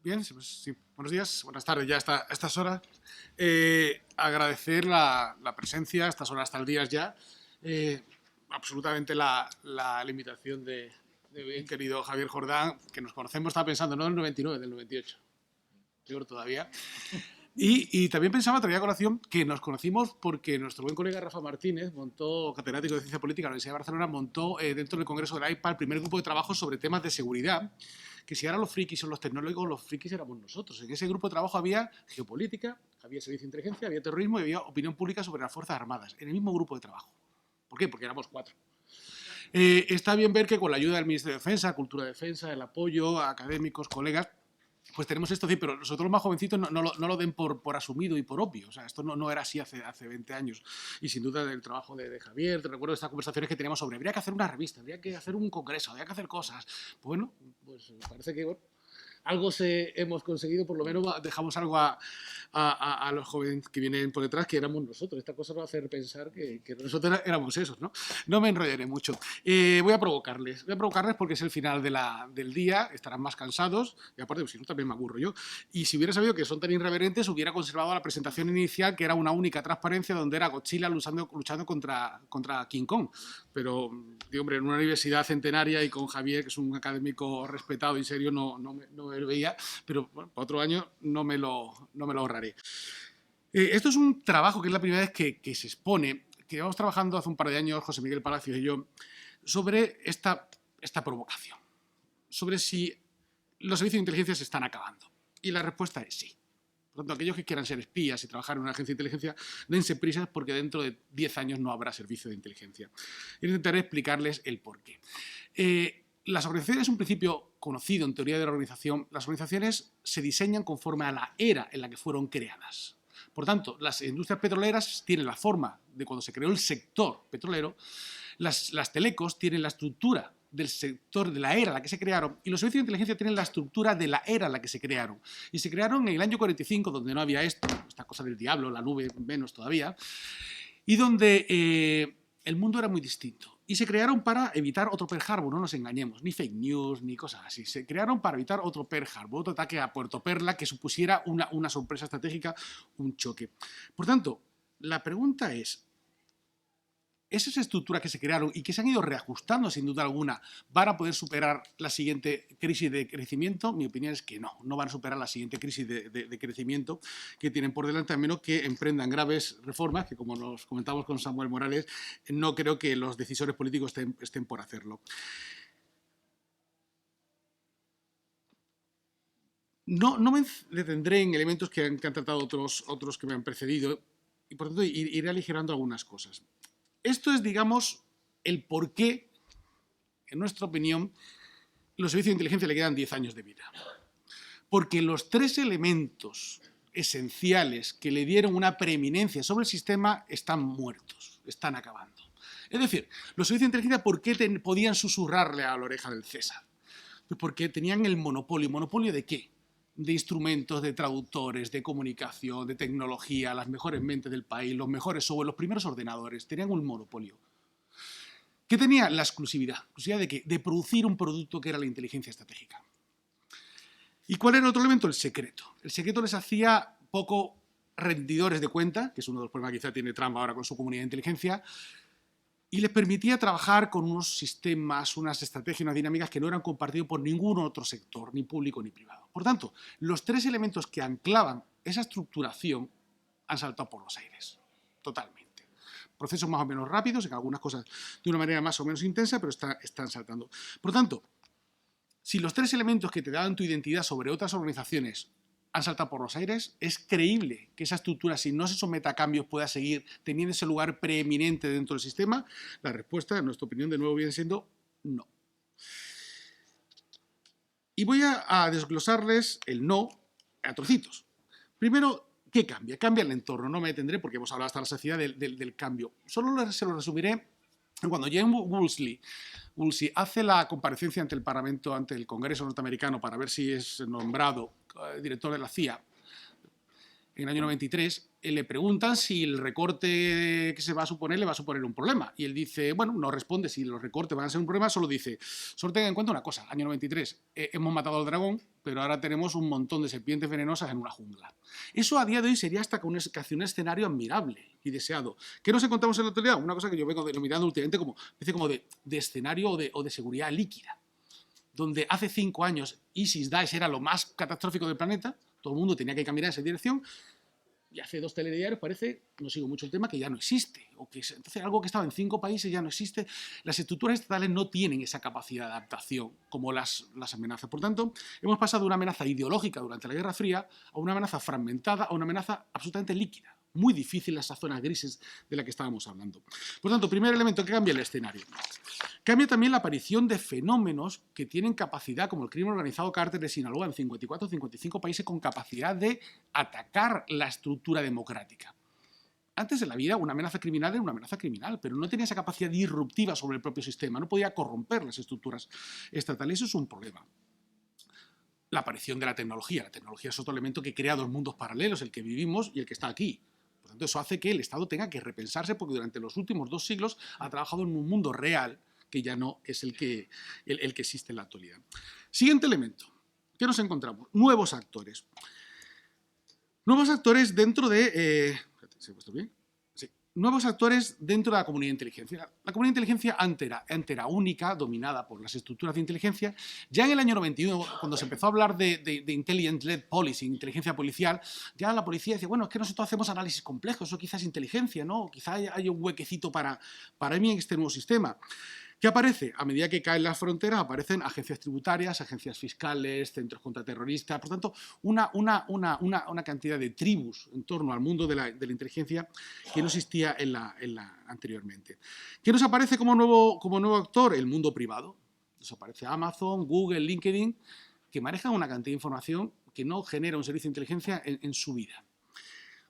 Bien, sí. Buenos días, buenas tardes ya a estas horas. Agradecer la presencia, a estas horas tardías ya. Absolutamente la invitación de bien querido Javier Jordán, que nos conocemos, estaba pensando, no del 99, del 98. Peor todavía. Y también pensaba, traía a colación, que nos conocimos porque nuestro buen colega Rafa Martínez montó, catedrático de Ciencia Política de la Universidad de Barcelona, montó dentro del Congreso de la IPA el primer grupo de trabajo sobre temas de seguridad, que si ahora los frikis son los tecnólogos, los frikis éramos nosotros. En ese grupo de trabajo había geopolítica, había servicio de inteligencia, había terrorismo y había opinión pública sobre las Fuerzas Armadas, en el mismo grupo de trabajo. ¿Por qué? Porque éramos 4. Está bien ver que con la ayuda del Ministerio de Defensa, Cultura de Defensa, el apoyo a académicos, colegas, pues tenemos esto, pero nosotros los más jovencitos no lo den por asumido y por obvio. O sea, esto no era así hace 20 años. Y sin duda del trabajo de Javier, te recuerdo estas conversaciones que teníamos sobre habría que hacer una revista, habría que hacer un congreso, habría que hacer cosas. Bueno, pues parece que algo hemos conseguido, por lo menos dejamos algo a los jóvenes que vienen por detrás, que éramos nosotros. Esta cosa va a hacer pensar que nosotros éramos esos, ¿no? No me enrollaré mucho. Voy a provocarles porque es el final del día, estarán más cansados, y aparte, si no, también me aburro yo. Y si hubiera sabido que son tan irreverentes, hubiera conservado la presentación inicial, que era una única transparencia donde era Godzilla luchando contra King Kong. Pero, digo, hombre, en una universidad centenaria y con Javier, que es un académico respetado y serio, no me veía, pero bueno, para otro año no me lo ahorraré. Esto es un trabajo que es la primera vez que se expone, que llevamos trabajando hace un par de años, José Miguel Palacios y yo, sobre esta provocación, sobre si los servicios de inteligencia se están acabando. Y la respuesta es sí. Por tanto, aquellos que quieran ser espías y trabajar en una agencia de inteligencia, dense prisas porque dentro de 10 años no habrá servicio de inteligencia. Intentaré explicarles el porqué. Las organizaciones es un principio conocido en teoría de la organización. Las organizaciones se diseñan conforme a la era en la que fueron creadas. Por tanto, las industrias petroleras tienen la forma de cuando se creó el sector petrolero, las telecos tienen la estructura del sector de la era en la que se crearon y los servicios de inteligencia tienen la estructura de la era en la que se crearon. Y se crearon en el año 45, donde no había esta cosa del diablo, la nube menos todavía, y donde el mundo era muy distinto. Y se crearon para evitar otro Pearl Harbor, no nos engañemos, ni fake news, ni cosas así. Se crearon para evitar otro Pearl Harbor, otro ataque a Puerto Perla que supusiera una sorpresa estratégica, un choque. Por tanto, la pregunta es, esas estructuras que se crearon y que se han ido reajustando sin duda alguna, ¿van a poder superar la siguiente crisis de crecimiento? Mi opinión es que no van a superar la siguiente crisis de crecimiento que tienen por delante, a menos que emprendan graves reformas, que como nos comentamos con Samuel Morales, no creo que los decisores políticos estén por hacerlo. No me detendré en elementos que han tratado otros que me han precedido y por tanto iré aligerando algunas cosas. Esto es, digamos, el por qué, en nuestra opinión, los servicios de inteligencia le quedan 10 años de vida. Porque los 3 elementos esenciales que le dieron una preeminencia sobre el sistema están muertos, están acabando. Es decir, los servicios de inteligencia, ¿por qué podían susurrarle a la oreja del César? Pues porque tenían el monopolio. ¿Monopolio de qué? De instrumentos, de traductores, de comunicación, de tecnología, las mejores mentes del país, los mejores software, los primeros ordenadores, tenían un monopolio. ¿Qué tenía? La exclusividad. ¿Exclusividad de qué? De producir un producto que era la inteligencia estratégica. ¿Y cuál era el otro elemento? El secreto. El secreto les hacía poco rendidores de cuenta, que es uno de los problemas que quizá tiene Trump ahora con su comunidad de inteligencia, y les permitía trabajar con unos sistemas, unas estrategias, unas dinámicas que no eran compartidos por ningún otro sector, ni público ni privado. Por tanto, los 3 elementos que anclaban esa estructuración han saltado por los aires, totalmente. Procesos más o menos rápidos, en algunas cosas de una manera más o menos intensa, pero están saltando. Por tanto, si los 3 elementos que te daban tu identidad sobre otras organizaciones han saltado por los aires, es creíble que esa estructura, si no se somete a cambios, pueda seguir teniendo ese lugar preeminente dentro del sistema. La respuesta, en nuestra opinión, de nuevo viene siendo no. Y voy a desglosarles el no a trocitos. Primero, ¿qué cambia? Cambia el entorno. No me detendré porque hemos hablado hasta la saciedad del cambio. Solo se lo resumiré cuando Jane Woolsey hace la comparecencia ante el Parlamento, ante el Congreso norteamericano, para ver si es nombrado director de la CIA. en el año 93, le preguntan si el recorte que se va a suponer le va a suponer un problema. Y él dice, bueno, no responde si los recortes van a ser un problema, solo dice, solo tengan en cuenta una cosa, año 93, hemos matado al dragón, pero ahora tenemos un montón de serpientes venenosas en una jungla. Eso a día de hoy sería hasta casi un escenario admirable y deseado. ¿Qué nos encontramos en la actualidad? Una cosa que yo vengo denominando últimamente como de escenario o de seguridad líquida, donde hace 5 años ISIS-Daesh era lo más catastrófico del planeta, todo el mundo tenía que caminar en esa dirección, y hace 2 telediarios parece, no sigo mucho el tema, que ya no existe. Entonces algo que estaba en 5 países ya no existe. Las estructuras estatales no tienen esa capacidad de adaptación como las amenazas. Por tanto, hemos pasado de una amenaza ideológica durante la Guerra Fría a una amenaza fragmentada, a una amenaza absolutamente líquida. Muy difícil esas zonas grises de las que estábamos hablando. Por tanto, primer elemento que cambia el escenario. Cambia también la aparición de fenómenos que tienen capacidad, como el crimen organizado cártel de Sinaloa en 54 o 55 países con capacidad de atacar la estructura democrática. Antes de la vida, una amenaza criminal era una amenaza criminal, pero no tenía esa capacidad disruptiva sobre el propio sistema, no podía corromper las estructuras estatales. Eso es un problema. La aparición de la tecnología. La tecnología es otro elemento que crea 2 mundos paralelos, el que vivimos y el que está aquí. Por tanto, eso hace que el Estado tenga que repensarse porque durante los últimos 2 siglos ha trabajado en un mundo real que ya no es el que existe en la actualidad. Siguiente elemento. ¿Qué nos encontramos? Nuevos actores. Nuevos actores dentro de... ¿Se ha puesto bien? Sí. Nuevos actores dentro de la comunidad de inteligencia. La comunidad de inteligencia antes era única, dominada por las estructuras de inteligencia. Ya en el año 91, cuando se empezó a hablar de Intelligence-Led Policing, inteligencia policial, ya la policía decía, bueno, es que nosotros hacemos análisis complejos, eso quizás es inteligencia, ¿no? Quizás haya un huequecito para mí en este nuevo sistema. ¿Qué aparece? A medida que caen las fronteras aparecen agencias tributarias, agencias fiscales, centros contraterroristas, por tanto, una cantidad de tribus en torno al mundo de la inteligencia que no existía anteriormente. ¿Qué nos aparece como nuevo actor? El mundo privado. Nos aparece Amazon, Google, LinkedIn, que manejan una cantidad de información que no genera un servicio de inteligencia en su vida.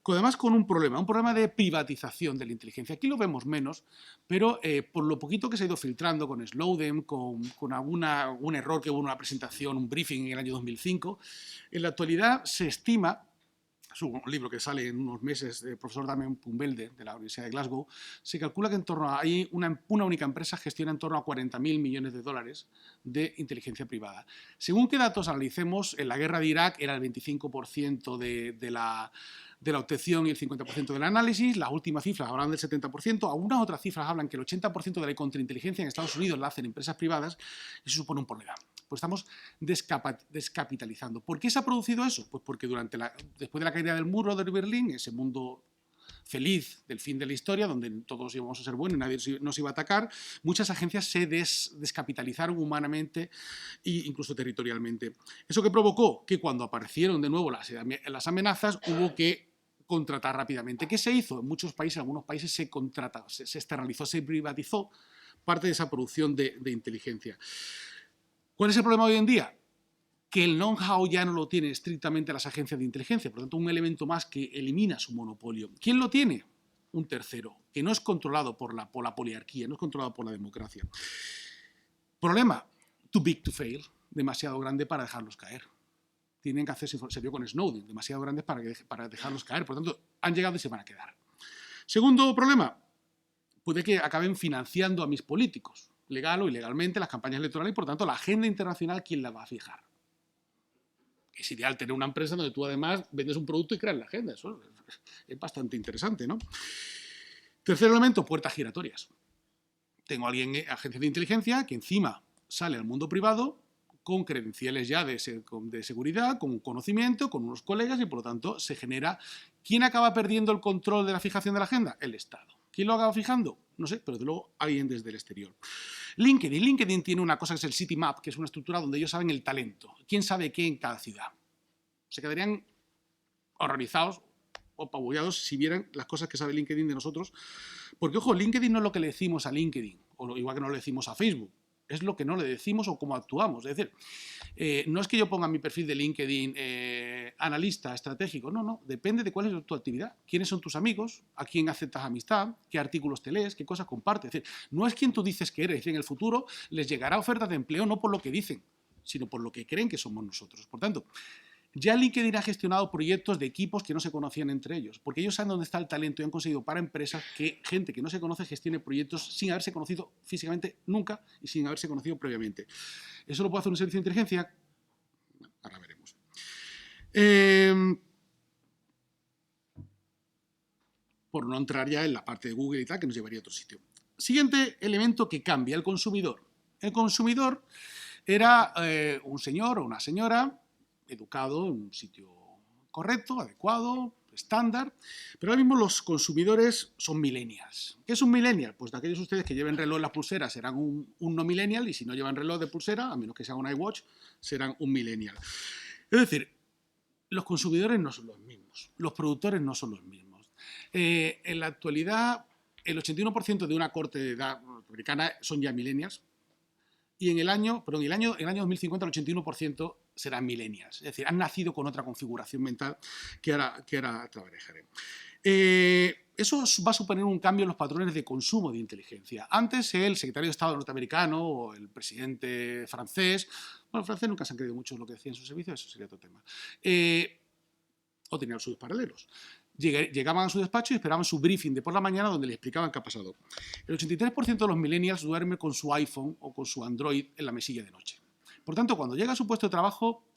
Además con un problema de privatización de la inteligencia. Aquí lo vemos menos, pero por lo poquito que se ha ido filtrando con Snowden, con algún error que hubo en una presentación, un briefing en el año 2005, en la actualidad se estima, es un libro que sale en unos meses del profesor Damien Pumbelde de la Universidad de Glasgow, se calcula que en torno a ahí una única empresa gestiona en torno a 40.000 millones de dólares de inteligencia privada. Según qué datos analicemos, en la guerra de Irak era el 25% de la obtención y el 50% del análisis. Las últimas cifras hablan del 70%, algunas otras cifras hablan que el 80% de la contrainteligencia en Estados Unidos la hacen empresas privadas y eso supone un problema. Pues estamos descapitalizando. ¿Por qué se ha producido eso? Pues porque después de la caída del muro de Berlín, ese mundo feliz del fin de la historia, donde todos íbamos a ser buenos y nadie nos iba a atacar, muchas agencias se descapitalizaron humanamente e incluso territorialmente. ¿Eso qué provocó? Que cuando aparecieron de nuevo las amenazas hubo que contratar rápidamente. ¿Qué se hizo? En muchos países, en algunos países se contrató, se externalizó, se privatizó parte de esa producción de inteligencia. ¿Cuál es el problema hoy en día? Que el know-how ya no lo tienen estrictamente las agencias de inteligencia, por lo tanto un elemento más que elimina su monopolio. ¿Quién lo tiene? Un tercero, que no es controlado por la poliarquía, no es controlado por la democracia. Problema, too big to fail, demasiado grande para dejarlos caer. Tienen que hacerse, se vio con Snowden, demasiado grandes para dejarlos caer, por lo tanto han llegado y se van a quedar. Segundo problema, puede que acaben financiando a mis políticos, legal o ilegalmente, las campañas electorales y por tanto la agenda internacional, ¿quién la va a fijar? Es ideal tener una empresa donde tú además vendes un producto y creas la agenda. Eso es bastante interesante, ¿no? Tercer elemento, puertas giratorias. Tengo a alguien en agencia de inteligencia que encima sale al mundo privado con credenciales ya de seguridad, con un conocimiento, con unos colegas y por lo tanto se genera... ¿Quién acaba perdiendo el control de la fijación de la agenda? El Estado. ¿Quién lo acaba fijando? No sé, pero desde luego alguien desde el exterior. LinkedIn tiene una cosa que es el City Map, que es una estructura donde ellos saben el talento. ¿Quién sabe qué en cada ciudad? Se quedarían horrorizados o apabullados si vieran las cosas que sabe LinkedIn de nosotros. Porque, ojo, LinkedIn no es lo que le decimos a LinkedIn, o igual que no le decimos a Facebook. Es lo que no le decimos o cómo actuamos. Es decir, no es que yo ponga en mi perfil de LinkedIn analista estratégico, no, depende de cuál es tu actividad, quiénes son tus amigos, a quién aceptas amistad, qué artículos te lees, qué cosas compartes. Es decir, no es quien tú dices que eres, es decir, en el futuro les llegará ofertas de empleo no por lo que dicen, sino por lo que creen que somos nosotros. Por tanto, Ya LinkedIn ha gestionado proyectos de equipos que no se conocían entre ellos, porque ellos saben dónde está el talento y han conseguido para empresas que gente que no se conoce gestione proyectos sin haberse conocido físicamente nunca y sin haberse conocido previamente. ¿Eso lo puede hacer un servicio de inteligencia? Ahora veremos. Por no entrar ya en la parte de Google y tal, que nos llevaría a otro sitio. Siguiente elemento que cambia, el consumidor. El consumidor era un señor o una señora educado en un sitio correcto, adecuado, estándar, pero ahora mismo los consumidores son millennials. ¿Qué es un millennial? Pues de aquellos de ustedes que lleven reloj en las pulseras serán un no millennial, y si no llevan reloj de pulsera, a menos que sea un iWatch, serán un millennial. Es decir, los consumidores no son los mismos, los productores no son los mismos. En la actualidad, el 81% de una corte de edad norteamericana son ya millennials, y en el año 2050 el 81% serán millennials. Es decir, han nacido con otra configuración mental que ahora trabajaré. Eso va a suponer un cambio en los patrones de consumo de inteligencia. Antes el secretario de Estado norteamericano o el presidente francés, bueno, el francés nunca se han creído mucho en lo que decía en sus servicios, eso sería otro tema, o tenían sus paralelos. Llegaban a su despacho y esperaban su briefing de por la mañana donde le explicaban qué ha pasado. El 83% de los millennials duerme con su iPhone o con su Android en la mesilla de noche. Por tanto, cuando llega a su puesto de trabajo,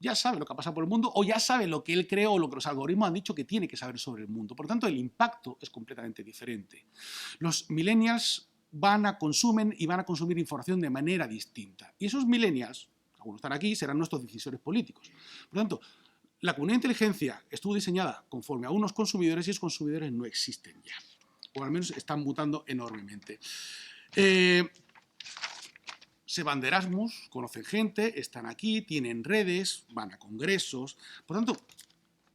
ya sabe lo que ha pasado por el mundo o ya sabe lo que él creó o lo que los algoritmos han dicho que tiene que saber sobre el mundo. Por tanto, el impacto es completamente diferente. Los millennials consumen y van a consumir información de manera distinta. Y esos millennials, algunos están aquí, serán nuestros decisores políticos. Por tanto, la comunidad de inteligencia estuvo diseñada conforme a unos consumidores y esos consumidores no existen ya. O al menos están mutando enormemente. Se van de Erasmus, conocen gente, están aquí, tienen redes, van a congresos. Por tanto,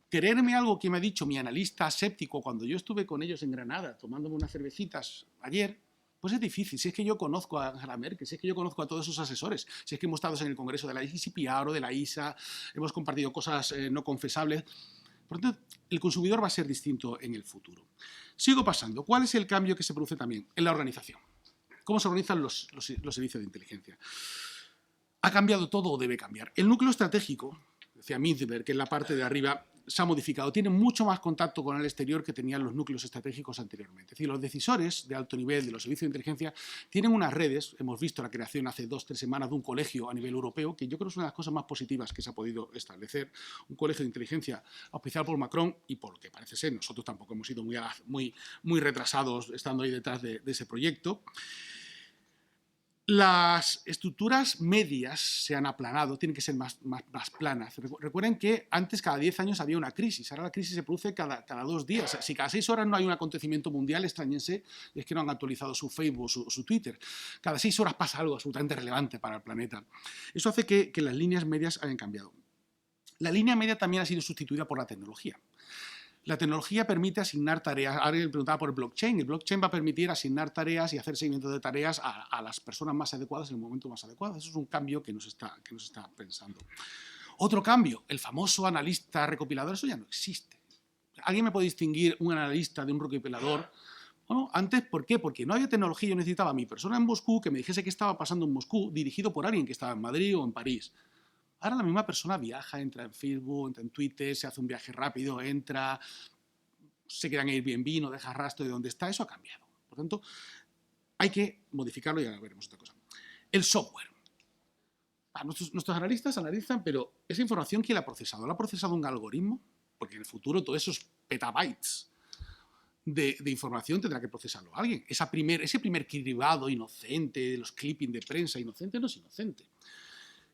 creerme algo que me ha dicho mi analista séptico cuando yo estuve con ellos en Granada tomándome unas cervecitas ayer, pues es difícil. Si es que yo conozco a Angela Merkel, si es que yo conozco a todos esos asesores, si es que hemos estado en el congreso de la ICPR o de la ISA, hemos compartido cosas no confesables. Por tanto, el consumidor va a ser distinto en el futuro. Sigo pasando. ¿Cuál es el cambio que se produce también en la organización? ¿Cómo se organizan los servicios de inteligencia? ¿Ha cambiado todo o debe cambiar? El núcleo estratégico, decía Mintzberg, que en la parte de arriba se ha modificado, tiene mucho más contacto con el exterior que tenían los núcleos estratégicos anteriormente. Es decir, los decisores de alto nivel de los servicios de inteligencia tienen unas redes, hemos visto la creación hace 2 o 3 semanas de un colegio a nivel europeo, que yo creo que es una de las cosas más positivas que se ha podido establecer, un colegio de inteligencia auspiciado por Macron y por lo que parece ser, nosotros tampoco hemos sido muy retrasados estando ahí detrás de ese proyecto. Las estructuras medias se han aplanado, tienen que ser más planas. Recuerden que antes cada 10 años había una crisis, ahora la crisis se produce cada 2 días. Si cada 6 horas no hay un acontecimiento mundial, extrañense, es que no han actualizado su Facebook o su Twitter. Cada 6 horas pasa algo absolutamente relevante para el planeta. Eso hace que las líneas medias hayan cambiado. La línea media también ha sido sustituida por la tecnología. La tecnología permite asignar tareas. Alguien preguntaba por el blockchain. El blockchain va a permitir asignar tareas y hacer seguimiento de tareas a las personas más adecuadas en el momento más adecuado. Eso es un cambio que nos está pensando. Otro cambio, el famoso analista recopilador, eso ya no existe. ¿Alguien me puede distinguir un analista de un recopilador? Bueno, antes, ¿por qué? Porque no había tecnología. Yo necesitaba a mi persona en Moscú que me dijese qué estaba pasando en Moscú, dirigido por alguien que estaba en Madrid o en París. Ahora la misma persona viaja, entra en Facebook, entra en Twitter, se hace un viaje rápido, entra, se queda en Airbnb, no deja rastro de dónde está. Eso ha cambiado. Por tanto, hay que modificarlo y ahora veremos otra cosa. El software. Nuestros analistas analizan, pero esa información, ¿quién la ha procesado? ¿La ha procesado un algoritmo? Porque en el futuro todos esos petabytes de información tendrá que procesarlo alguien. Ese primer cribado inocente, de los clipping de prensa inocente, no es inocente.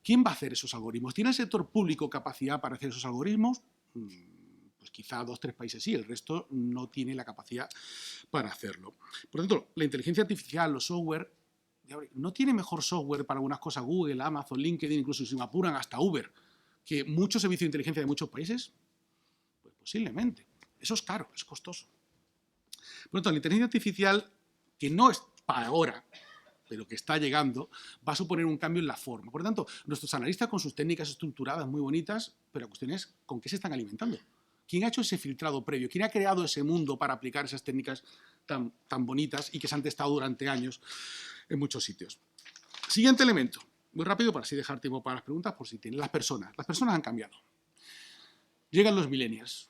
¿Quién va a hacer esos algoritmos? ¿Tiene el sector público capacidad para hacer esos algoritmos? Pues quizá 2 o 3 países sí, el resto no tiene la capacidad para hacerlo. Por lo tanto, la inteligencia artificial, los software, ¿no tiene mejor software para algunas cosas Google, Amazon, LinkedIn, incluso si me apuran hasta Uber, que muchos servicios de inteligencia de muchos países? Pues posiblemente. Eso es caro, es costoso. Por lo tanto, la inteligencia artificial, que no es para ahora, pero que está llegando, va a suponer un cambio en la forma. Por lo tanto, nuestros analistas con sus técnicas estructuradas muy bonitas, pero la cuestión es ¿con qué se están alimentando? ¿Quién ha hecho ese filtrado previo? ¿Quién ha creado ese mundo para aplicar esas técnicas tan bonitas y que se han testado durante años en muchos sitios? Siguiente elemento, Muy rápido para así dejar tiempo para las preguntas por si tienen. Las personas han cambiado. Llegan los millennials,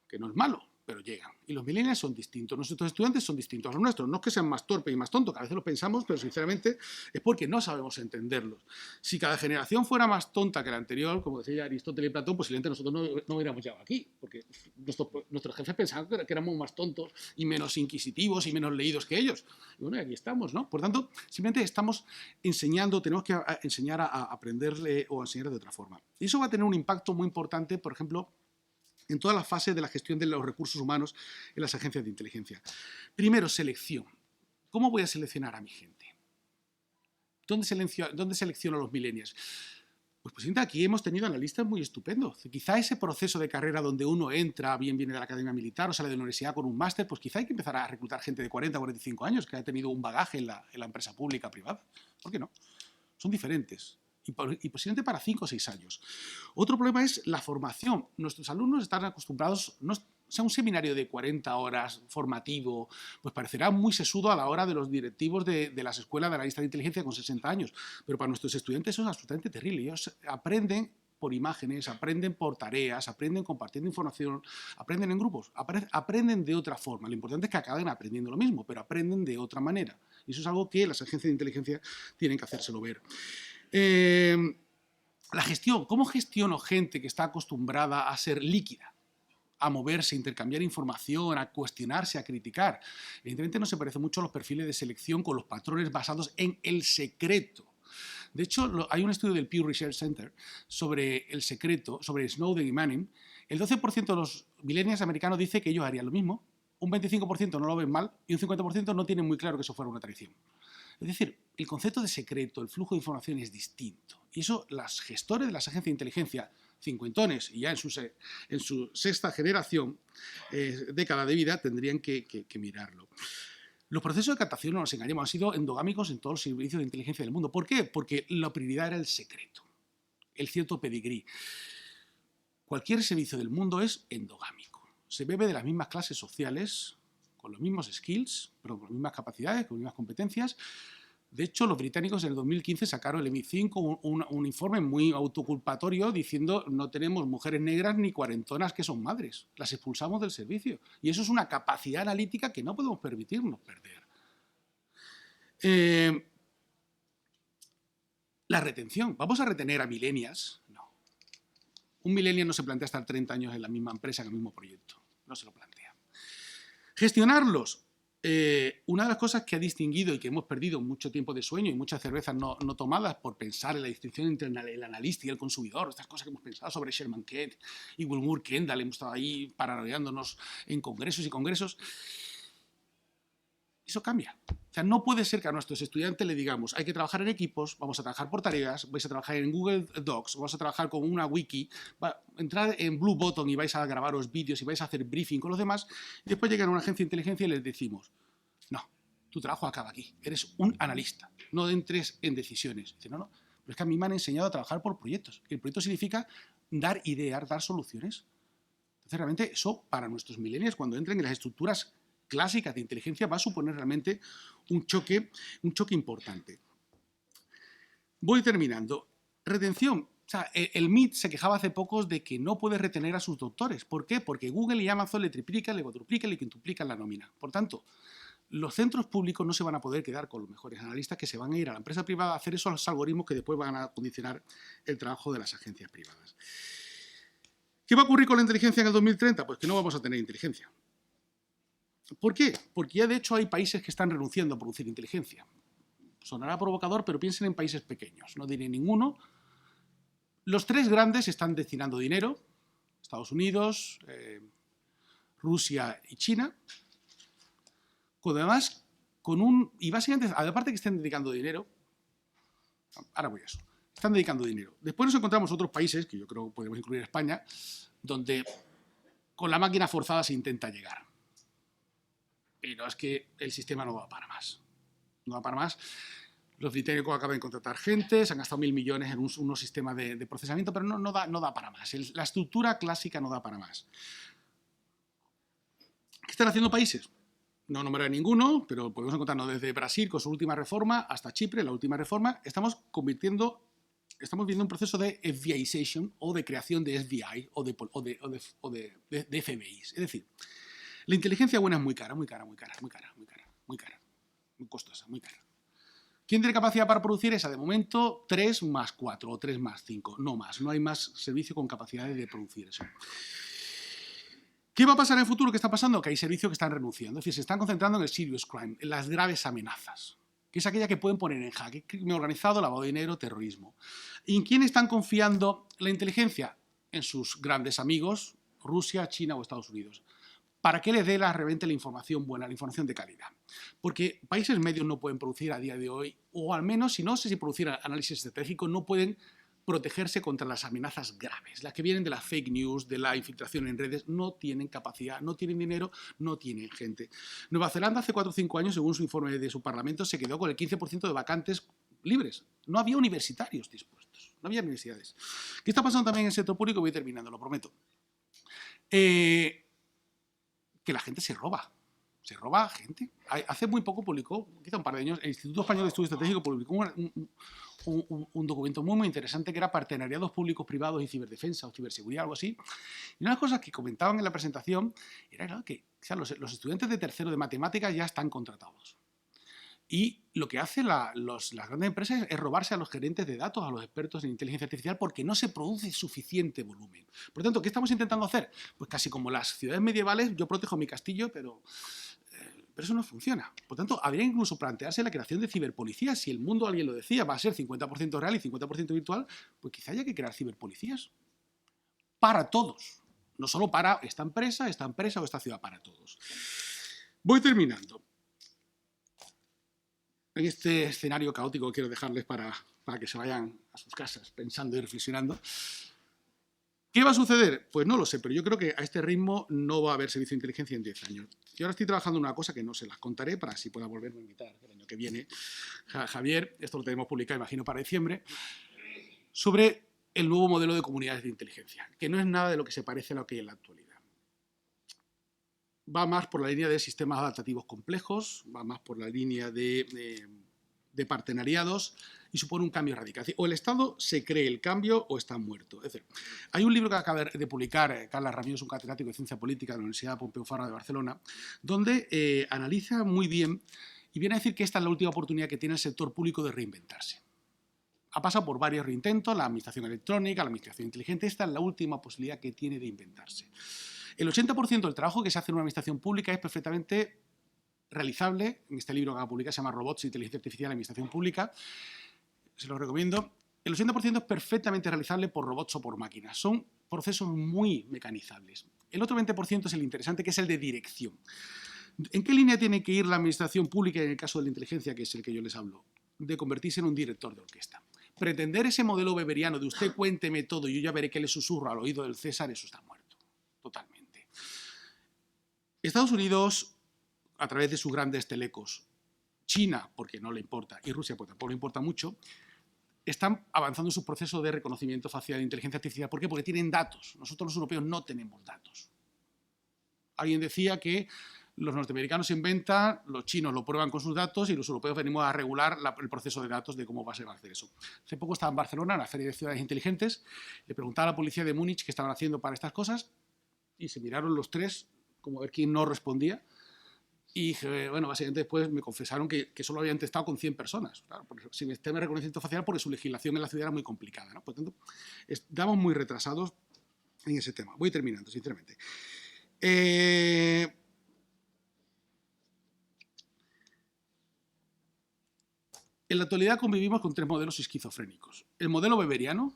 que no es malo, pero llegan. Y los millennials son distintos. Nuestros estudiantes son distintos a los nuestros. No es que sean más torpes y más tontos, que a veces lo pensamos, pero sinceramente es porque no sabemos entenderlos. Si cada generación fuera más tonta que la anterior, como decía Aristóteles y Platón, posiblemente nosotros no hubiéramos llegado aquí, porque nuestros jefes pensaban que éramos más tontos y menos inquisitivos y menos leídos que ellos. Y bueno, y aquí estamos, ¿no? Por tanto, simplemente estamos enseñando, tenemos que enseñar a aprenderle o a enseñar de otra forma. Y eso va a tener un impacto muy importante, por ejemplo, en todas las fases de la gestión de los recursos humanos en las agencias de inteligencia. Primero, selección. ¿Cómo voy a seleccionar a mi gente? ¿Dónde selecciono a los millennials? Pues aquí hemos tenido analistas muy estupendos. Quizá ese proceso de carrera donde uno entra, bien viene de la academia militar o sale de la universidad con un máster, pues quizá hay que empezar a reclutar gente de 40 o 45 años que ha tenido un bagaje en la empresa pública o privada. ¿Por qué no? Son diferentes. Y posiblemente para 5 o 6 años. Otro problema es la formación. Nuestros alumnos están acostumbrados, o sea, un seminario de 40 horas formativo, pues parecerá muy sesudo a la hora de los directivos de las escuelas de analistas de inteligencia con 60 años. Pero para nuestros estudiantes eso es absolutamente terrible. Ellos aprenden por imágenes, aprenden por tareas, aprenden compartiendo información, aprenden en grupos, aprenden de otra forma. Lo importante es que acaben aprendiendo lo mismo, pero aprenden de otra manera. Y eso es algo que las agencias de inteligencia tienen que hacérselo ver. La gestión. ¿Cómo gestiono gente que está acostumbrada a ser líquida? A moverse, a intercambiar información, a cuestionarse, a criticar. Evidentemente no se parece mucho a los perfiles de selección con los patrones basados en el secreto. De hecho, hay un estudio del Pew Research Center sobre el secreto, sobre Snowden y Manning. El 12% de los millennials americanos dice que ellos harían lo mismo, un 25% no lo ven mal y un 50% no tienen muy claro que eso fuera una traición. Es decir, el concepto de secreto, el flujo de información es distinto. Y eso los gestores de las agencias de inteligencia, cincuentones y ya en su sexta generación, década de vida, tendrían que mirarlo. Los procesos de captación, no nos engañemos, han sido endogámicos en todos los servicios de inteligencia del mundo. ¿Por qué? Porque la prioridad era el secreto, el cierto pedigrí. Cualquier servicio del mundo es endogámico. Se bebe de las mismas clases sociales, con los mismos skills, pero con las mismas capacidades, con las mismas competencias. De hecho, los británicos en el 2015 sacaron el MI5 un informe muy autoculpatorio diciendo no tenemos mujeres negras ni cuarentonas que son madres, las expulsamos del servicio. Y eso es una capacidad analítica que no podemos permitirnos perder. La retención. ¿Vamos a retener a millennials? No. Un millennial no se plantea estar 30 años en la misma empresa, en el mismo proyecto. No se lo plantea. Gestionarlos. Una de las cosas que ha distinguido y que hemos perdido mucho tiempo de sueño y muchas cervezas no tomadas por pensar en la distinción entre el analista y el consumidor, estas cosas que hemos pensado sobre Sherman Kent y Wilbur Kendall, hemos estado ahí paranoiándonos en congresos y congresos, eso cambia. O sea, no puede ser que a nuestros estudiantes le digamos hay que trabajar en equipos, vamos a trabajar por tareas, vais a trabajar en Google Docs, vamos a trabajar con una wiki, entrar en Blue Button y vais a grabaros vídeos y vais a hacer briefing con los demás, y después llegan a una agencia de inteligencia y les decimos no, tu trabajo acaba aquí, eres un analista, no entres en decisiones. Dice, no, pero es que a mí me han enseñado a trabajar por proyectos. El proyecto significa dar ideas, dar soluciones. Entonces, realmente, eso para nuestros millennials, cuando entren en las estructuras clásicas de inteligencia, va a suponer realmente un choque importante. Voy terminando. Retención. O sea, el MIT se quejaba hace pocos de que no puede retener a sus doctores. ¿Por qué? Porque Google y Amazon le triplican, le cuadruplican, le quintuplican la nómina. Por tanto, los centros públicos no se van a poder quedar con los mejores analistas, que se van a ir a la empresa privada a hacer esos algoritmos que después van a condicionar el trabajo de las agencias privadas. ¿Qué va a ocurrir con la inteligencia en el 2030? Pues que no vamos a tener inteligencia. ¿Por qué? Porque ya de hecho hay países que están renunciando a producir inteligencia. Sonará provocador, pero piensen en países pequeños. No diré ninguno. Los tres grandes están destinando dinero. Estados Unidos, Rusia y China. Además, y básicamente, aparte que estén dedicando dinero, ahora voy a eso, están dedicando dinero. Después nos encontramos otros países, que yo creo que podemos incluir España, donde con la máquina forzada se intenta llegar. Pero es que el sistema no va para más. No va para más. Los británicos acaban de contratar gente, se han gastado 1.000 millones en unos sistemas de procesamiento, pero no da para más. La estructura clásica no da para más. ¿Qué están haciendo países? no nombraré ninguno, pero podemos encontrarnos desde Brasil con su última reforma hasta Chipre, la última reforma. Estamos viendo un proceso de FBIization o de creación de FBI o de FBIs. Es decir, la inteligencia buena es muy cara, muy costosa, muy cara. ¿Quién tiene capacidad para producir esa? De momento, 3 más 4 o 3 más 5, no más. No hay más servicio con capacidades de producir eso. ¿Qué va a pasar en el futuro? ¿Qué está pasando? Que hay servicios que están renunciando. Es decir, se están concentrando en el serious crime, en las graves amenazas, que es aquella que pueden poner en jaque crimen organizado, lavado de dinero, terrorismo. ¿Y en quién están confiando la inteligencia? En sus grandes amigos, Rusia, China o Estados Unidos. Para que les dé la información buena, la información de calidad. Porque países medios no pueden producir a día de hoy, o al menos, si no sé si producir análisis estratégico, no pueden protegerse contra las amenazas graves. Las que vienen de la fake news, de la infiltración en redes, no tienen capacidad, no tienen dinero, no tienen gente. Nueva Zelanda hace 4 o 5 años, según su informe de su parlamento, se quedó con el 15% de vacantes libres. No había universitarios dispuestos, no había universidades. ¿Qué está pasando también en el sector público? Voy terminando, lo prometo. Que la gente se roba gente. Hace muy poco publicó, quizá un par de años, el Instituto Español de Estudio Estratégico publicó un documento muy interesante que era partenariados públicos-privados y ciberdefensa o ciberseguridad, algo así. Y una de las cosas que comentaban en la presentación era claro, que los estudiantes de tercero de matemáticas ya están contratados. Y lo que hacen las grandes empresas es robarse a los gerentes de datos, a los expertos en inteligencia artificial, porque no se produce suficiente volumen. Por lo tanto, ¿qué estamos intentando hacer? Pues casi como las ciudades medievales, yo protejo mi castillo, pero eso no funciona. Por tanto, habría incluso plantearse la creación de ciberpolicías. Si el mundo, alguien lo decía, va a ser 50% real y 50% virtual, pues quizá haya que crear ciberpolicías. Para todos. No solo para esta empresa o esta ciudad, para todos. Voy terminando. En este escenario caótico quiero dejarles para que se vayan a sus casas pensando y reflexionando. ¿Qué va a suceder? Pues no lo sé, pero yo creo que a este ritmo no va a haber servicio de inteligencia en 10 años. Yo ahora estoy trabajando en una cosa que no se las contaré para así pueda volverme a invitar el año que viene Javier, esto lo tenemos publicado, imagino, para diciembre, sobre el nuevo modelo de comunidades de inteligencia, que no es nada de lo que se parece a lo que hay en la actualidad. Va más por la línea de sistemas adaptativos complejos, va más por la línea de partenariados y supone un cambio radical. O el Estado se cree el cambio o está muerto. Es decir, hay un libro que acaba de publicar Carles Ramírez, un catedrático de Ciencia Política de la Universidad Pompeu Fabra de Barcelona, donde analiza muy bien y viene a decir que esta es la última oportunidad que tiene el sector público de reinventarse. Ha pasado por varios reintentos, la administración electrónica, la administración inteligente, esta es la última posibilidad que tiene de inventarse. El 80% del trabajo que se hace en una administración pública es perfectamente realizable. En este libro que acaba de publicar se llama Robots, Inteligencia Artificial en la Administración Pública. Se lo recomiendo. El 80% es perfectamente realizable por robots o por máquinas. Son procesos muy mecanizables. El otro 20% es el interesante, que es el de dirección. ¿En qué línea tiene que ir la administración pública en el caso de la inteligencia, que es el que yo les hablo? De convertirse en un director de orquesta. Pretender ese modelo weberiano de usted cuénteme todo y yo ya veré qué le susurro al oído del César, eso está muerto. Totalmente. Estados Unidos, a través de sus grandes telecos, China, porque no le importa, y Rusia, porque tampoco le importa mucho, están avanzando en su proceso de reconocimiento facial de inteligencia artificial. ¿Por qué? Porque tienen datos. Nosotros los europeos no tenemos datos. Alguien decía que los norteamericanos inventan, los chinos lo prueban con sus datos y los europeos venimos a regular el proceso de datos de cómo va a ser hacer eso. Hace poco estaba en Barcelona, en la Feria de Ciudades Inteligentes, le preguntaba a la policía de Múnich qué estaban haciendo para estas cosas y se miraron los tres como a ver quién no respondía. Y bueno, básicamente después me confesaron que solo habían testado con 100 personas. Claro, sin sistema de reconocimiento facial, porque su legislación en la ciudad era muy complicada, ¿no? Por lo tanto, estamos muy retrasados en ese tema. Voy terminando, sinceramente. En la actualidad convivimos con 3 modelos esquizofrénicos. El modelo weberiano,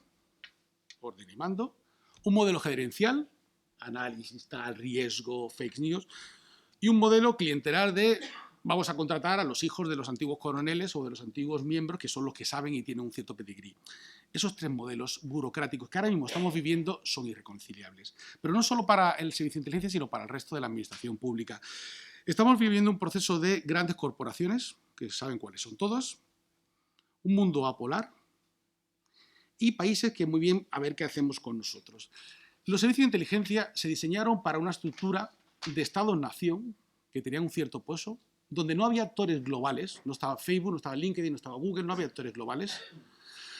orden y mando. Un modelo gerencial, análisis, tal, riesgo, fake news. Y un modelo clientelar de vamos a contratar a los hijos de los antiguos coroneles o de los antiguos miembros, que son los que saben y tienen un cierto pedigrí. Esos 3 modelos burocráticos que ahora mismo estamos viviendo son irreconciliables. Pero no solo para el servicio de inteligencia, sino para el resto de la administración pública. Estamos viviendo un proceso de grandes corporaciones, que saben cuáles son todas, un mundo apolar y países que muy bien a ver qué hacemos con nosotros. Los servicios de inteligencia se diseñaron para una estructura de Estado-nación que tenían un cierto peso, donde no había actores globales, no estaba Facebook, no estaba LinkedIn, no estaba Google, no había actores globales.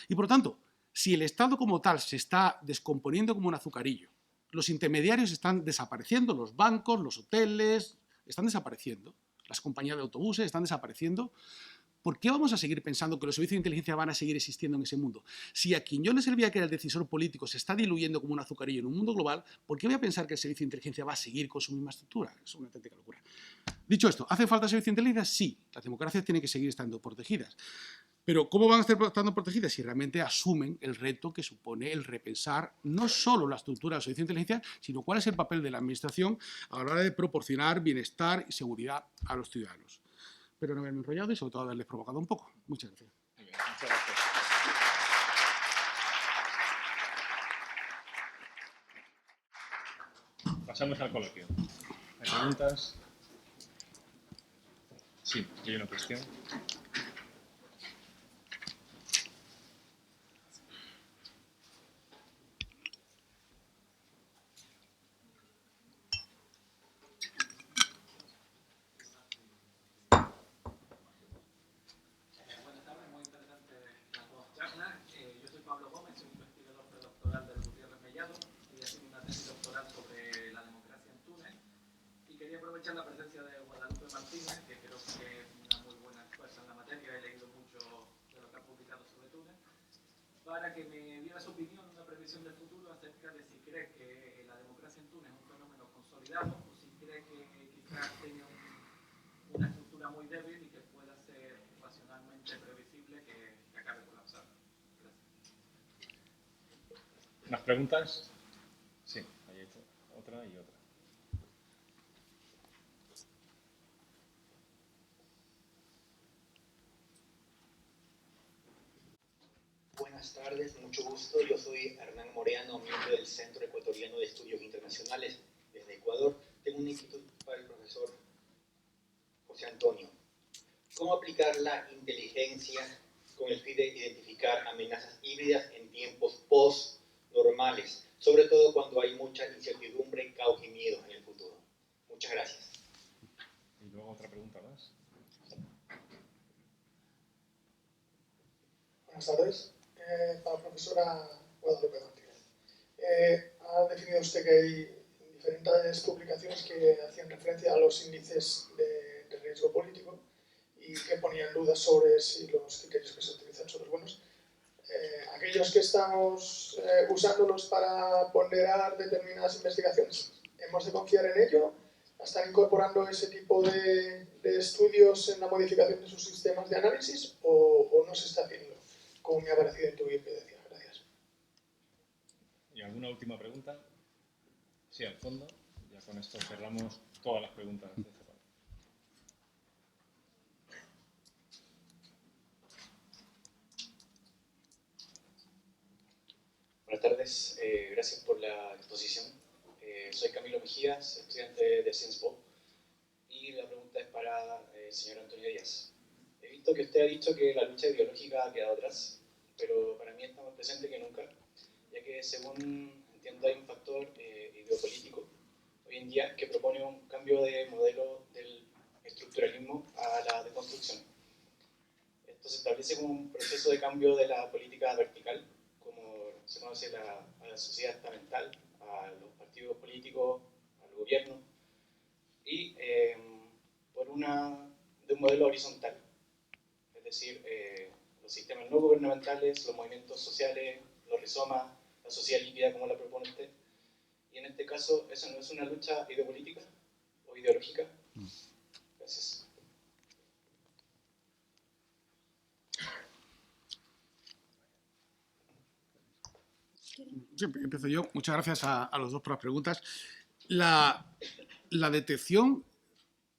Y por lo tanto, si el Estado como tal se está descomponiendo como un azucarillo, los intermediarios están desapareciendo, los bancos, los hoteles, están desapareciendo, las compañías de autobuses están desapareciendo, ¿por qué vamos a seguir pensando que los servicios de inteligencia van a seguir existiendo en ese mundo? Si a quien yo le servía que era el decisor político se está diluyendo como un azucarillo en un mundo global, ¿por qué voy a pensar que el servicio de inteligencia va a seguir con su misma estructura? Es una auténtica locura. Dicho esto, ¿hace falta servicio de inteligencia? Sí, las democracias tienen que seguir estando protegidas. Pero ¿cómo van a estar estando protegidas si realmente asumen el reto que supone el repensar no solo la estructura del servicio de inteligencia, sino cuál es el papel de la administración a la hora de proporcionar bienestar y seguridad a los ciudadanos? Espero no haberme enrollado y sobre todo haberles provocado un poco. Muchas gracias. Muy bien, muchas gracias. Pasamos al coloquio. ¿Hay preguntas? Sí, aquí hay una cuestión. La presencia de Guadalupe Martínez, que creo que es una muy buena experta en la materia, he leído mucho de lo que ha publicado sobre Túnez, para que me diera su opinión, una previsión del futuro acerca de si cree que la democracia en Túnez es un fenómeno consolidado o si cree que quizás tiene una estructura muy débil y que pueda ser racionalmente previsible que acabe colapsando. Gracias. ¿Más preguntas? Sí, hay otra y otra. Buenas tardes, mucho gusto. Yo soy Hernán Moreano, miembro del Centro Ecuatoriano de Estudios Internacionales desde Ecuador. Tengo una inquietud para el profesor José Antonio. ¿Cómo aplicar la inteligencia con el fin de identificar amenazas híbridas en tiempos post-normales, sobre todo cuando hay mucha incertidumbre, caos y miedo en el futuro? Muchas gracias. Y luego otra pregunta más. Buenas tardes. Para la profesora Guadalupe Martínez. Ha definido usted que hay diferentes publicaciones que hacían referencia a los índices de riesgo político y que ponían dudas sobre si los criterios que se utilizan son los buenos. Aquellos que estamos usándolos para ponderar determinadas investigaciones, ¿hemos de confiar en ello? ¿Están incorporando ese tipo de estudios en la modificación de sus sistemas de análisis o no se está haciendo? Como me ha parecido intuir que decía. Gracias. ¿Y alguna última pregunta? Sí, al fondo. Ya con esto cerramos todas las preguntas de esta parte. Buenas tardes, gracias por la exposición. Soy Camilo Mejías, estudiante de CIENSPO, y la pregunta es para el señor Antonio Díaz. He visto que usted ha dicho que la lucha ideológica ha quedado atrás, pero para mí está más presente que nunca, ya que según entiendo hay un factor ideopolítico hoy en día que propone un cambio de modelo del estructuralismo a la deconstrucción. Esto se establece como un proceso de cambio de la política vertical, como se conoce a la sociedad estamental, a los partidos políticos, al gobierno, y de un modelo horizontal, es decir, los sistemas no gubernamentales, los movimientos sociales, los rizomas, la sociedad líquida como la propone usted. Y en este caso, ¿eso no es una lucha ideopolítica o ideológica? Gracias. Sí, empiezo yo. Muchas gracias a los dos por las preguntas. La detección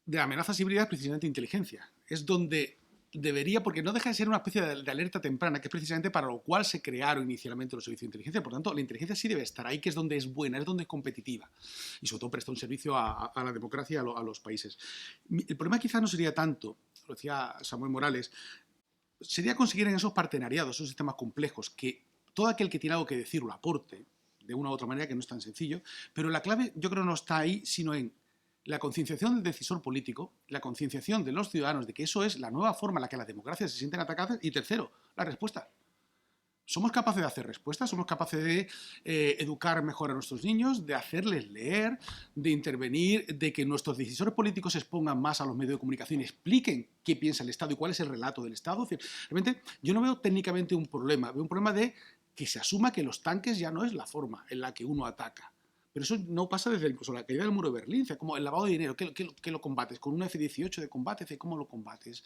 de amenazas híbridas es precisamente inteligencia. Es donde debería, porque no deja de ser una especie de alerta temprana, que es precisamente para lo cual se crearon inicialmente los servicios de inteligencia. Por tanto, la inteligencia sí debe estar ahí, que es donde es buena, es donde es competitiva. Y sobre todo presta un servicio a la democracia, a los países. El problema quizás no sería tanto, lo decía Samuel Morales, sería conseguir en esos partenariados, esos sistemas complejos, que todo aquel que tiene algo que decir lo aporte, de una u otra manera, que no es tan sencillo, pero la clave yo creo no está ahí, sino en la concienciación del decisor político, la concienciación de los ciudadanos de que eso es la nueva forma en la que las democracias se sienten atacadas. Y tercero, la respuesta. ¿Somos capaces de hacer respuestas? ¿Somos capaces de educar mejor a nuestros niños, de hacerles leer, de intervenir, de que nuestros decisores políticos se expongan más a los medios de comunicación y expliquen qué piensa el Estado y cuál es el relato del Estado? Es decir, realmente yo no veo técnicamente un problema, veo un problema de que se asuma que los tanques ya no es la forma en la que uno ataca. Pero eso no pasa desde incluso la caída del muro de Berlín, o sea, como el lavado de dinero, ¿qué lo combates? ¿Con un F-18 de combate? ¿Cómo lo combates?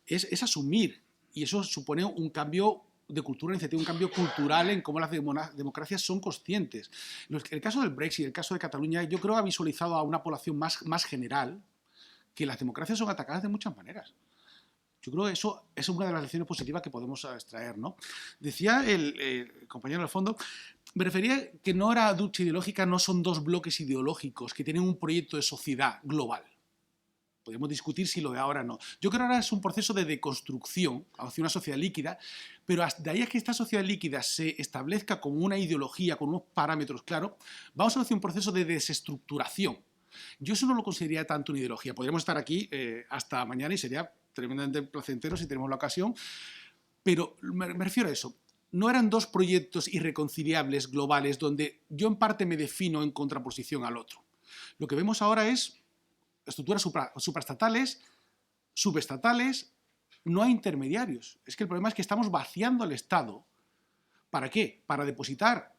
Es asumir, y eso supone un cambio de cultura, un cambio cultural en cómo las democracias son conscientes. El caso del Brexit, el caso de Cataluña, yo creo que ha visualizado a una población más general que las democracias son atacadas de muchas maneras. Yo creo que eso es una de las lecciones positivas que podemos extraer, ¿no? Decía el compañero del fondo, me refería que no era ducha ideológica, no son dos bloques ideológicos que tienen un proyecto de sociedad global. Podemos discutir si lo de ahora no. Yo creo que ahora es un proceso de deconstrucción hacia una sociedad líquida, pero de ahí a que esta sociedad líquida se establezca como una ideología, con unos parámetros claros, vamos hacia un proceso de desestructuración. Yo eso no lo consideraría tanto una ideología. Podríamos estar aquí hasta mañana y sería tremendamente placentero si tenemos la ocasión, pero me refiero a eso. No eran dos proyectos irreconciliables globales donde yo en parte me defino en contraposición al otro. Lo que vemos ahora es estructuras supraestatales, subestatales, no hay intermediarios. Es que el problema es que estamos vaciando al Estado. ¿Para qué? Para depositar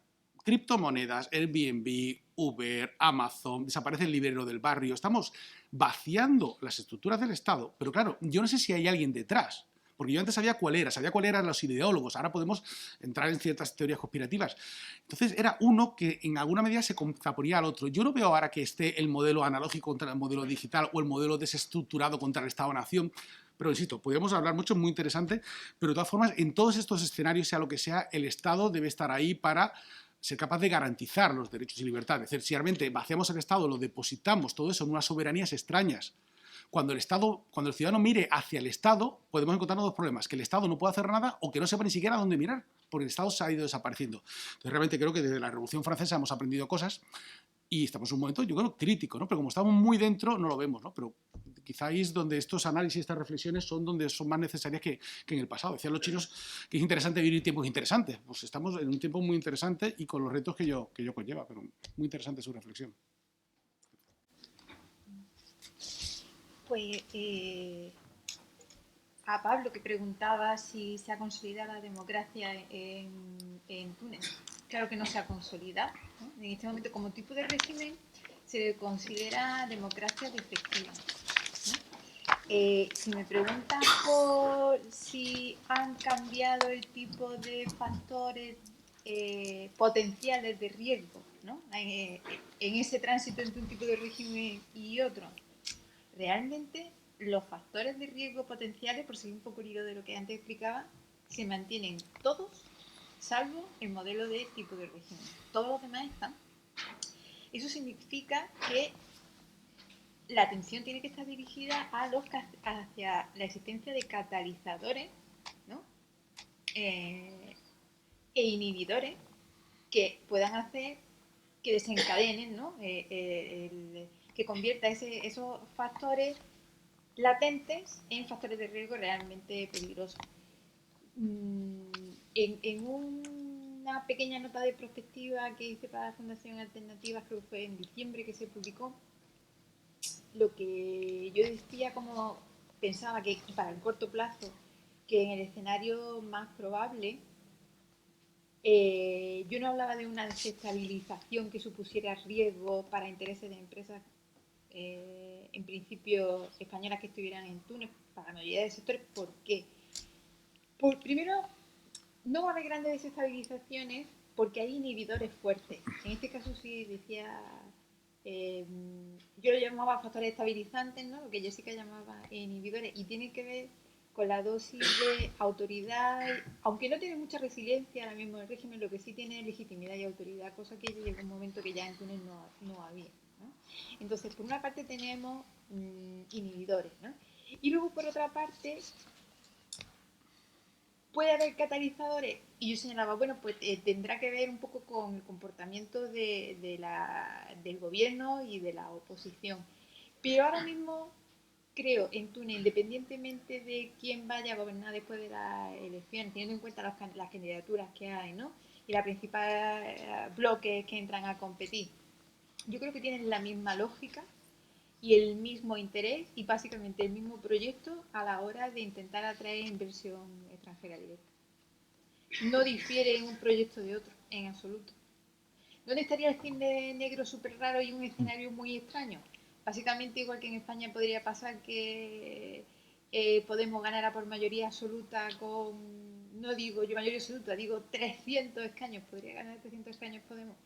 criptomonedas, Airbnb, Uber, Amazon, desaparece el librero del barrio. Estamos vaciando las estructuras del Estado, pero claro, yo no sé si hay alguien detrás. Porque yo antes sabía cuál eran los ideólogos, ahora podemos entrar en ciertas teorías conspirativas. Entonces era uno que en alguna medida se contraponía al otro. Yo no veo ahora que esté el modelo analógico contra el modelo digital o el modelo desestructurado contra el Estado-Nación, pero insisto, podríamos hablar mucho, es muy interesante, pero de todas formas, en todos estos escenarios, sea lo que sea, el Estado debe estar ahí para ser capaz de garantizar los derechos y libertades. Es decir, si realmente vaciamos el Estado, lo depositamos todo eso en unas soberanías extrañas. Cuando el ciudadano mire hacia el Estado, podemos encontrarnos dos problemas: que el Estado no puede hacer nada o que no sepa ni siquiera dónde mirar, porque el Estado se ha ido desapareciendo. Entonces, realmente creo que desde la Revolución Francesa hemos aprendido cosas y estamos en un momento, yo creo, crítico, ¿no? Pero como estamos muy dentro, no lo vemos, ¿no? Pero quizá ahí es donde estos análisis, estas reflexiones son donde son más necesarias que en el pasado. Decían los chinos que es interesante vivir tiempos interesantes. Pues estamos en un tiempo muy interesante y con los retos que yo conlleva, pero muy interesante su reflexión. Pues a Pablo, que preguntaba si se ha consolidado la democracia en Túnez. Claro que no se ha consolidado, ¿no? En este momento, como tipo de régimen, se le considera democracia defectiva, ¿no? Si me preguntan por si han cambiado el tipo de factores potenciales de riesgo, ¿no? En ese tránsito entre un tipo de régimen y otro, realmente los factores de riesgo potenciales, por seguir un poco el hilo de lo que antes explicaba, se mantienen todos, salvo el modelo de tipo de régimen. Todos los demás están. Eso significa que la atención tiene que estar dirigida hacia la existencia de catalizadores, ¿no? E inhibidores que puedan hacer que desencadenen, ¿no? Que convierta esos factores latentes en factores de riesgo realmente peligrosos. En una pequeña nota de prospectiva que hice para la Fundación Alternativas, creo que fue en diciembre que se publicó, lo que yo decía, como pensaba que para el corto plazo, que en el escenario más probable, yo no hablaba de una desestabilización que supusiera riesgo para intereses de empresas en principio españolas que estuvieran en Túnez, para la mayoría de sectores. ¿Por qué? Primero, no va a haber grandes desestabilizaciones porque hay inhibidores fuertes. En este caso sí decía, yo lo llamaba factores estabilizantes, ¿no? Lo que Jessica llamaba inhibidores, y tiene que ver con la dosis de autoridad, aunque no tiene mucha resiliencia ahora mismo el régimen, lo que sí tiene es legitimidad y autoridad, cosa que llegó un momento que ya en Túnez no había, ¿no? Entonces, por una parte tenemos inhibidores, ¿no? Y luego, por otra parte, puede haber catalizadores, y yo señalaba, bueno, pues tendrá que ver un poco con el comportamiento del gobierno y de la oposición. Pero ahora mismo creo en Túnez, independientemente de quién vaya a gobernar después de la elección, teniendo en cuenta las candidaturas que hay, ¿no? Y los principales bloques que entran a competir, yo creo que tienen la misma lógica y el mismo interés y básicamente el mismo proyecto a la hora de intentar atraer inversión extranjera directa. No difiere en un proyecto de otro, en absoluto. ¿Dónde estaría el cine negro súper raro y un escenario muy extraño? Básicamente igual que en España podría pasar que Podemos ganar por mayoría absoluta con, no digo yo mayoría absoluta, digo 300 escaños, podría ganar 300 escaños Podemos.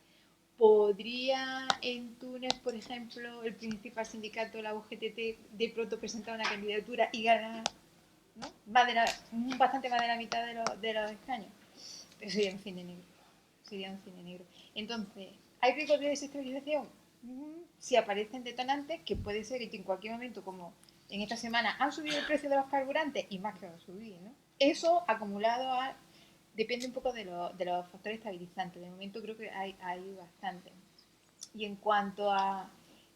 ¿Podría en Túnez, por ejemplo, el principal sindicato, la UGTT, de pronto presentar una candidatura y ganar, ¿no? Bastante más de la mitad de los escaños? Pero sería un cine negro. Sería un cine negro. Entonces, ¿hay riesgos de desestabilización? Si aparecen detonantes, que puede ser que en cualquier momento, como en esta semana, han subido el precio de los carburantes y más que va a subir, ¿no? Eso acumulado a depende un poco de los factores estabilizantes. De momento creo que hay bastante. Y en cuanto a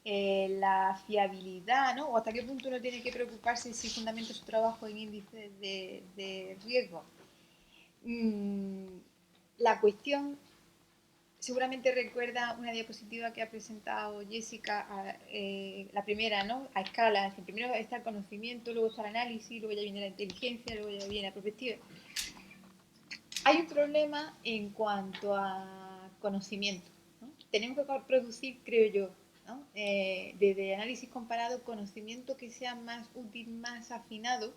la fiabilidad, ¿no? O hasta qué punto uno tiene que preocuparse si fundamenta su trabajo en índices de riesgo. La cuestión seguramente recuerda una diapositiva que ha presentado Jessica, la primera, ¿no? A escala. Primero está el conocimiento, luego está el análisis, luego ya viene la inteligencia, luego ya viene la perspectiva. Hay un problema en cuanto a conocimiento, ¿no? Tenemos que producir, creo yo, ¿no? Desde análisis comparado, conocimiento que sea más útil, más afinado,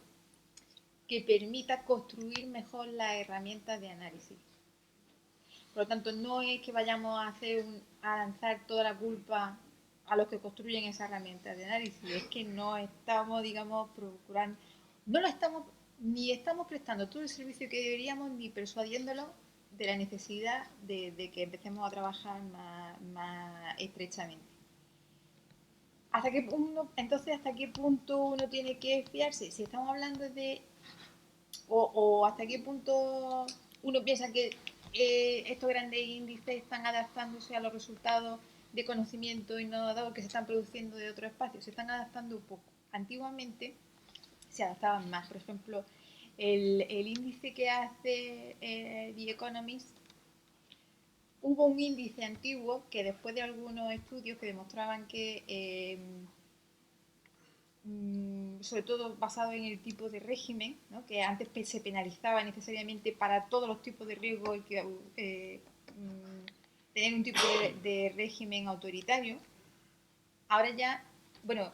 que permita construir mejor las herramientas de análisis. Por lo tanto, no es que vayamos a lanzar toda la culpa a los que construyen esa herramienta de análisis, es que no estamos, digamos, procurando, no lo estamos, ni estamos prestando todo el servicio que deberíamos, ni persuadiéndolos de la necesidad de que empecemos a trabajar más estrechamente. ¿Hasta qué punto uno tiene que fiarse? Si estamos hablando de o hasta qué punto uno piensa que estos grandes índices están adaptándose a los resultados de conocimiento innovador que se están produciendo de otros espacios. Se están adaptando un poco. Antiguamente se adaptaban más. Por ejemplo, el índice que hace The Economist, hubo un índice antiguo que después de algunos estudios que demostraban que sobre todo basado en el tipo de régimen, ¿no? Que antes se penalizaba necesariamente para todos los tipos de riesgo y que tener un tipo de régimen autoritario. Ahora ya, bueno,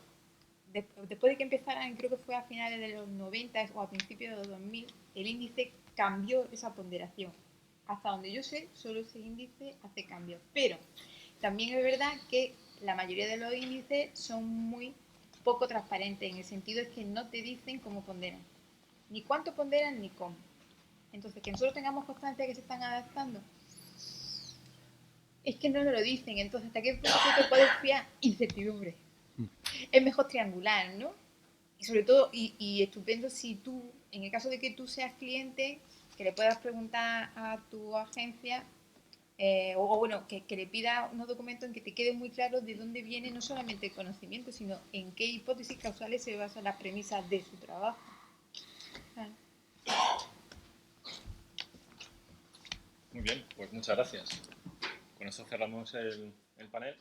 después de que empezaran, creo que fue a finales de los 90 o a principios de los 2000, el índice cambió esa ponderación. Hasta donde yo sé, solo ese índice hace cambios. Pero también es verdad que la mayoría de los índices son muy poco transparentes, en el sentido es que no te dicen cómo ponderan, ni cuánto ponderan ni cómo. Entonces, que nosotros tengamos constancia de que se están adaptando, es que no nos lo dicen. Entonces, ¿hasta qué punto te puedes fiar? Incertidumbre. Es mejor triangular, ¿no? Y sobre todo, y estupendo si tú, en el caso de que tú seas cliente, que le puedas preguntar a tu agencia o bueno, que le pida unos documentos en que te quede muy claro de dónde viene no solamente el conocimiento, sino en qué hipótesis causales se basan las premisas de su trabajo. Claro. Muy bien, pues muchas gracias. Con eso cerramos el panel.